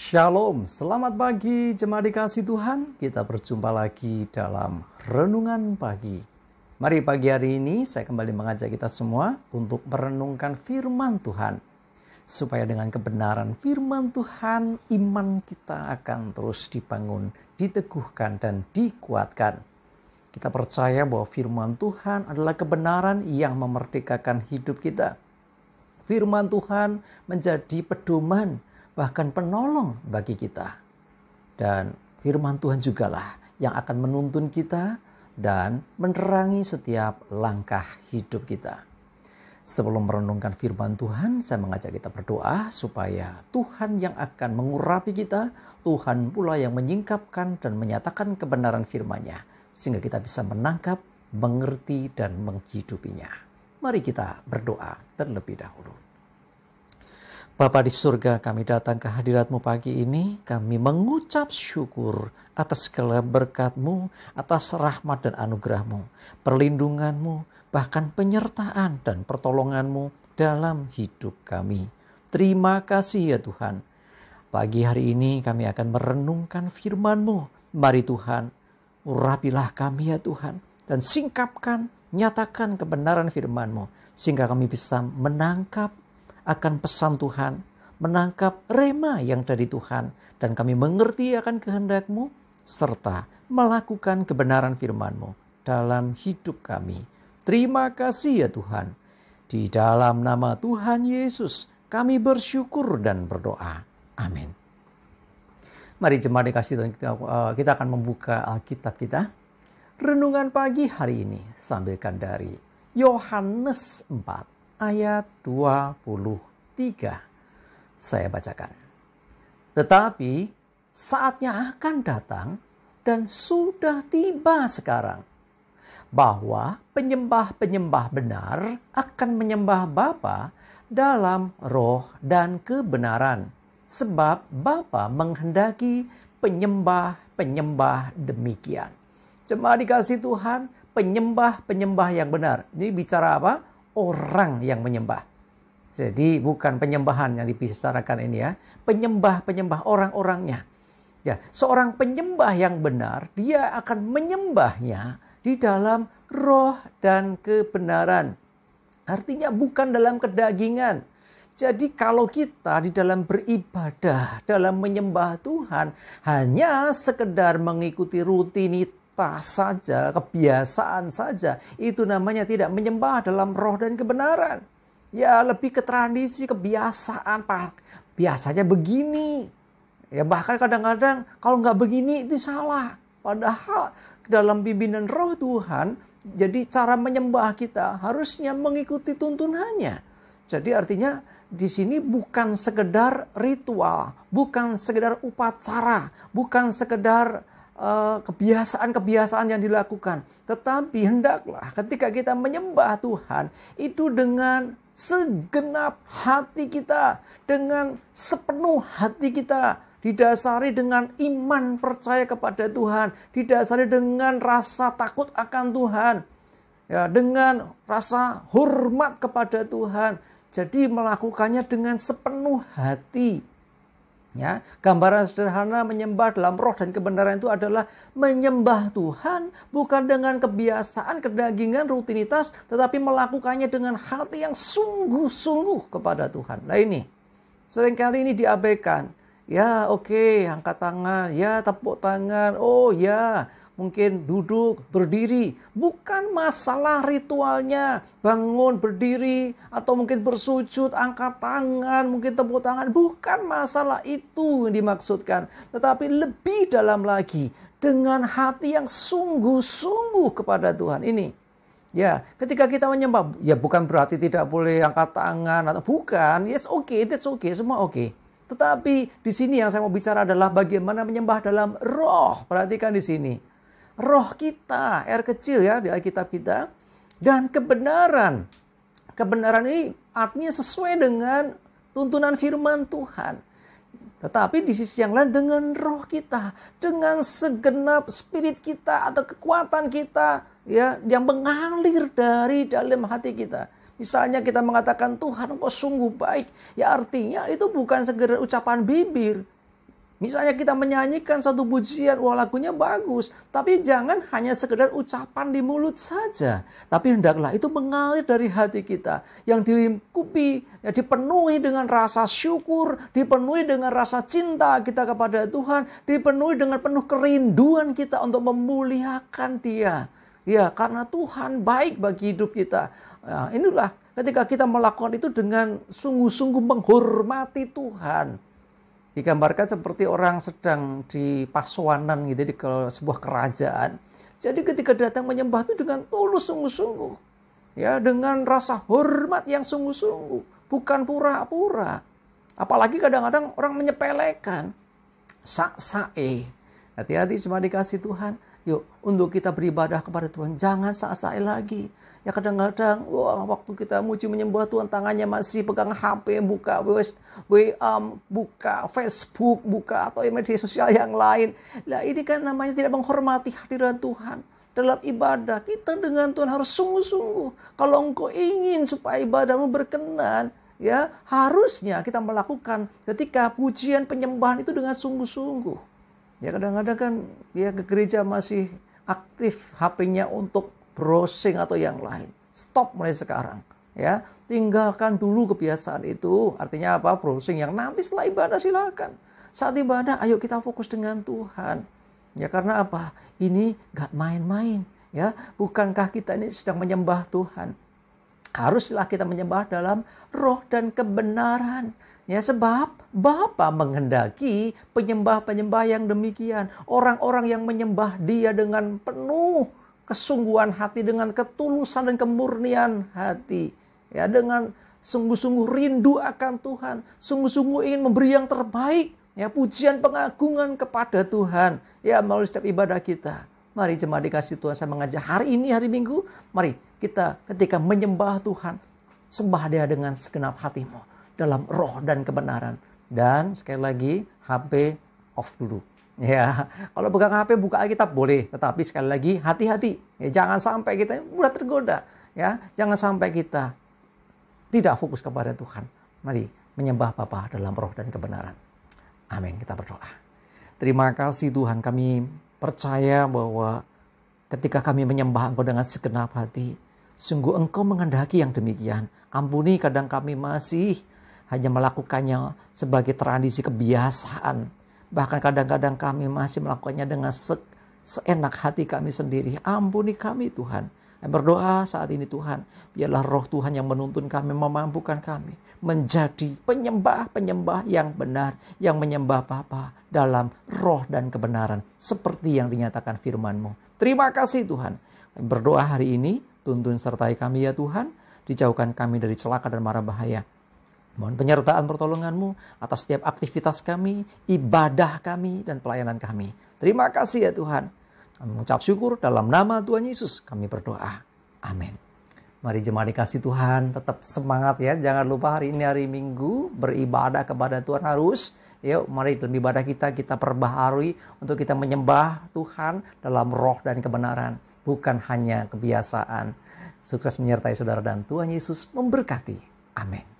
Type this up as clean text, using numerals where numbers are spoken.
Shalom, selamat pagi jemaat dikasih Tuhan. Kita berjumpa lagi dalam Renungan Pagi. Mari pagi hari ini saya kembali mengajak kita semua untuk merenungkan firman Tuhan. Supaya dengan kebenaran firman Tuhan, iman kita akan terus dibangun, diteguhkan dan dikuatkan. Kita percaya bahwa firman Tuhan adalah kebenaran yang memerdekakan hidup kita. Firman Tuhan menjadi pedoman, bahkan penolong bagi kita. Dan firman Tuhan jugalah yang akan menuntun kita dan menerangi setiap langkah hidup kita. Sebelum merenungkan firman Tuhan, saya mengajak kita berdoa supaya Tuhan yang akan mengurapi kita, Tuhan pula yang menyingkapkan dan menyatakan kebenaran firman-Nya, sehingga kita bisa menangkap, mengerti, dan menghidupinya. Mari kita berdoa terlebih dahulu. Bapa di surga, kami datang ke hadirat-Mu pagi ini. Kami mengucap syukur atas segala berkat-Mu, atas rahmat dan anugerah-Mu, perlindungan-Mu, bahkan penyertaan dan pertolongan-Mu dalam hidup kami. Terima kasih ya Tuhan. Pagi hari ini kami akan merenungkan firman-Mu. Mari Tuhan, urapilah kami ya Tuhan, dan singkapkan, nyatakan kebenaran firman-Mu, sehingga kami bisa menangkap akan pesan Tuhan, menangkap rema yang dari Tuhan, dan kami mengerti akan kehendak-Mu, serta melakukan kebenaran firman-Mu dalam hidup kami. Terima kasih ya Tuhan. Di dalam nama Tuhan Yesus, kami bersyukur dan berdoa. Amin. Mari jemaat dikasih Tuhan, kita akan membuka Alkitab kita. Renungan pagi hari ini, sambilkan dari Yohanes 4. Ayat 23. Saya bacakan. Tetapi saatnya akan datang dan sudah tiba sekarang, bahwa penyembah-penyembah benar akan menyembah Bapa dalam roh dan kebenaran. Sebab Bapa menghendaki penyembah-penyembah demikian. Jemaat dikasih Tuhan, penyembah-penyembah yang benar. Ini bicara apa? Orang yang menyembah. Jadi bukan penyembahan yang dibicarakan ini ya. Penyembah-penyembah orang-orangnya. Ya, seorang penyembah yang benar, dia akan menyembahnya di dalam roh dan kebenaran. Artinya bukan dalam kedagingan. Jadi kalau kita di dalam beribadah, dalam menyembah Tuhan, hanya sekedar mengikuti rutinitas saja, kebiasaan saja, itu namanya tidak menyembah dalam roh dan kebenaran. Ya, lebih ke tradisi, kebiasaan, Pak. Biasanya begini. Ya, bahkan kadang-kadang kalau nggak begini itu salah. Padahal dalam pimpinan roh Tuhan, jadi cara menyembah kita harusnya mengikuti tuntunannya. Jadi artinya di sini bukan sekedar ritual, bukan sekedar upacara, bukan sekedar kebiasaan-kebiasaan yang dilakukan. Tetapi hendaklah ketika kita menyembah Tuhan, itu dengan segenap hati kita, dengan sepenuh hati kita, didasari dengan iman percaya kepada Tuhan, didasari dengan rasa takut akan Tuhan, ya, dengan rasa hormat kepada Tuhan. Jadi melakukannya dengan sepenuh hati. Ya, gambaran sederhana menyembah dalam roh dan kebenaran itu adalah menyembah Tuhan bukan dengan kebiasaan, kedagingan, rutinitas, tetapi melakukannya dengan hati yang sungguh-sungguh kepada Tuhan. Nah ini, seringkali ini diabaikan. Ya oke, angkat tangan, ya tepuk tangan, oh ya mungkin duduk, berdiri. Bukan masalah ritualnya, bangun, berdiri, atau mungkin bersujud, angkat tangan, mungkin tepuk tangan. Bukan masalah itu yang dimaksudkan. Tetapi lebih dalam lagi, dengan hati yang sungguh-sungguh kepada Tuhan. Ini, ya, ketika kita menyembah, ya bukan berarti tidak boleh angkat tangan, atau bukan, yes okay, that's okay, semua okay. Tetapi di sini yang saya mau bicara adalah bagaimana menyembah dalam roh. Perhatikan di sini. Roh kita, R kecil ya di Alkitab kita, dan kebenaran. Kebenaran ini artinya sesuai dengan tuntunan firman Tuhan. Tetapi di sisi yang lain dengan roh kita, dengan segenap spirit kita atau kekuatan kita ya yang mengalir dari dalam hati kita. Misalnya kita mengatakan Tuhan engkau sungguh baik, ya artinya itu bukan sekedar ucapan bibir. Misalnya kita menyanyikan satu pujian, wah lagunya bagus. Tapi jangan hanya sekedar ucapan di mulut saja. Tapi hendaklah itu mengalir dari hati kita. Yang dilingkupi, ya, dipenuhi dengan rasa syukur, dipenuhi dengan rasa cinta kita kepada Tuhan, dipenuhi dengan penuh kerinduan kita untuk memuliakan Dia. Ya, karena Tuhan baik bagi hidup kita. Nah, inilah ketika kita melakukan itu dengan sungguh-sungguh menghormati Tuhan. Digambarkan seperti orang sedang di pasowanan gitu, di sebuah kerajaan. Jadi ketika datang menyembah itu dengan tulus sungguh-sungguh. Ya, dengan rasa hormat yang sungguh-sungguh. Bukan pura-pura. Apalagi kadang-kadang orang menyepelekan. Sak-sae. Hati-hati cuma dikasih Tuhan. Yuk, untuk kita beribadah kepada Tuhan, jangan sak-sae lagi. Ya kadang-kadang, waktu kita muji menyembah Tuhan, tangannya masih pegang HP, buka WA, buka Facebook, buka atau media sosial yang lain. Nah, ini kan namanya tidak menghormati hadirat Tuhan. Dalam ibadah, kita dengan Tuhan harus sungguh-sungguh. Kalau engkau ingin supaya ibadahmu berkenan, ya harusnya kita melakukan ketika pujian penyembahan itu dengan sungguh-sungguh. Ya kadang-kadang kan ya ke gereja masih aktif HP-nya untuk browsing atau yang lain. Stop mulai sekarang. Ya, tinggalkan dulu kebiasaan itu. Artinya apa? Browsing yang nanti setelah ibadah silakan. Saat ibadah, ayo kita fokus dengan Tuhan. Ya karena apa? Ini gak main-main. Ya, bukankah kita ini sedang menyembah Tuhan? Haruslah kita menyembah dalam roh dan kebenaran. Ya sebab Bapa menghendaki penyembah-penyembah yang demikian. Orang-orang yang menyembah Dia dengan penuh kesungguhan hati, dengan ketulusan dan kemurnian hati. Ya, dengan sungguh-sungguh rindu akan Tuhan. Sungguh-sungguh ingin memberi yang terbaik. Ya, pujian pengagungan kepada Tuhan. Ya, melalui setiap ibadah kita. Mari jemaat dikasih Tuhan, saya mengajak hari ini, hari Minggu. Mari kita ketika menyembah Tuhan, sembah Dia dengan segenap hatimu. Dalam roh dan kebenaran. Dan sekali lagi HP off dulu. Ya, kalau pegang HP buka Alkitab boleh, tetapi sekali lagi hati-hati. Ya, jangan sampai kita mudah tergoda. Ya, jangan sampai kita tidak fokus kepada Tuhan. Mari menyembah Bapa dalam roh dan kebenaran. Amin. Kita berdoa. Terima kasih Tuhan, kami percaya bahwa ketika kami menyembah Engkau dengan segenap hati, sungguh Engkau menghendaki yang demikian. Ampuni kadang kami masih hanya melakukannya sebagai tradisi kebiasaan. Bahkan kadang-kadang kami masih melakukannya dengan seenak hati kami sendiri. Ampuni kami Tuhan. Saya berdoa saat ini Tuhan, biarlah roh Tuhan yang menuntun kami, memampukan kami menjadi penyembah-penyembah yang benar, yang menyembah Bapa dalam roh dan kebenaran, seperti yang dinyatakan firman-Mu. Terima kasih Tuhan. Berdoa hari ini, tuntun sertai kami ya Tuhan, dijauhkan kami dari celaka dan mara bahaya. Mohon penyertaan pertolongan-Mu atas setiap aktivitas kami, ibadah kami, dan pelayanan kami. Terima kasih ya Tuhan. Kami mengucap syukur dalam nama Tuhan Yesus kami berdoa. Amin. Mari jemaat dikasih Tuhan, tetap semangat ya. Jangan lupa hari ini hari Minggu, beribadah kepada Tuhan harus. Yuk mari dalam ibadah kita perbaharui untuk kita menyembah Tuhan dalam roh dan kebenaran. Bukan hanya kebiasaan. Sukses menyertai saudara dan Tuhan Yesus memberkati. Amin.